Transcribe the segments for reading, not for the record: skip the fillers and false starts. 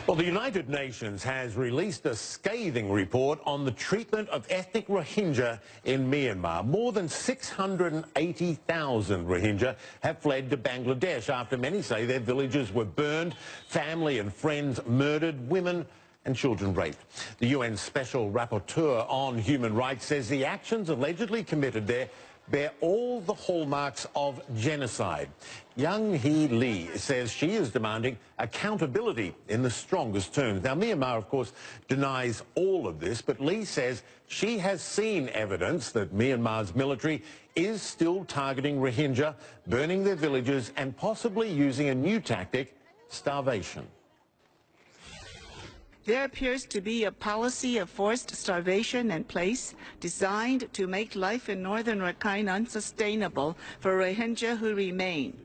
Well, the United Nations has released a scathing report on the treatment of ethnic Rohingya in Myanmar. More than 680,000 Rohingya have fled to Bangladesh after many say their villages were burned, family and friends murdered, women and children raped. The UN Special Rapporteur on Human Rights says the actions allegedly committed there bear all the hallmarks of genocide. Young Hee Lee says she is demanding accountability in the strongest terms. Now, Myanmar, of course, denies all of this, but Lee says she has seen evidence that Myanmar's military is still targeting Rohingya, burning their villages and possibly using a new tactic, starvation. There appears to be a policy of forced starvation in place designed to make life in northern Rakhine unsustainable for Rohingya who remain.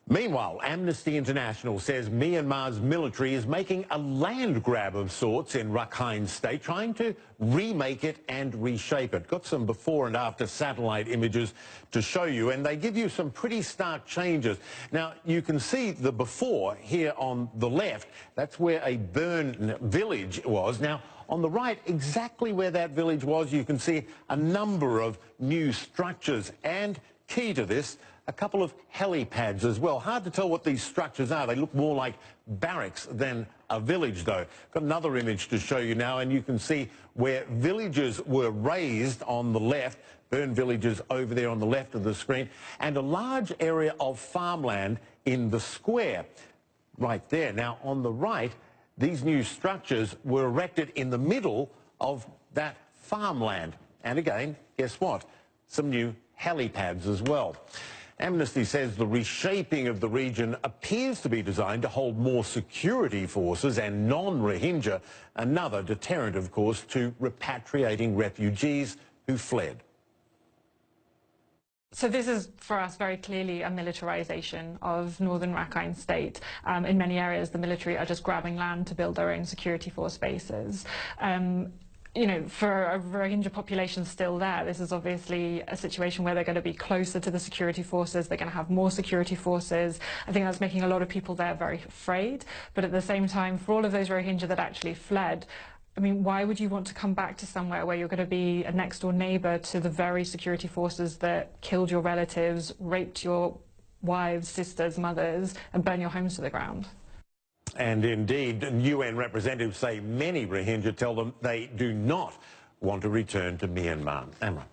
Meanwhile, Amnesty International says Myanmar's military is making a land grab of sorts in Rakhine State, trying to remake it and reshape it. Got some before and after satellite images to show you, and they give you some pretty stark changes. Now, you can see the before here on the left. That's where a burned village was. Now, on the right, exactly where that village was, you can see a number of new structures, and key to this, a couple of helipads as well. Hard to tell what these structures are. They look more like barracks than a village, though. Got another image to show you now, and you can see where villages were razed on the left, burned villages over there on the left of the screen, and a large area of farmland in the square right there. Now, on the right, these new structures were erected in the middle of that farmland. And again, guess what? Some new helipads as well. Amnesty says the reshaping of the region appears to be designed to hold more security forces and non-Rohingya, another deterrent, of course, to repatriating refugees who fled. So this is, for us, very clearly a militarization of northern Rakhine State. In many areas, the military are just grabbing land to build their own security force bases. You know, for a Rohingya population still there, this is obviously a situation where they're going to be closer to the security forces, they're going to have more security forces. I think that's making a lot of people there very afraid. But at the same time, for all of those Rohingya that actually fled, I mean, why would you want to come back to somewhere where you're going to be a next-door neighbour to the very security forces that killed your relatives, raped your wives, sisters, mothers, and burn your homes to the ground? And indeed, UN representatives say many Rohingya tell them they do not want to return to Myanmar. Amra.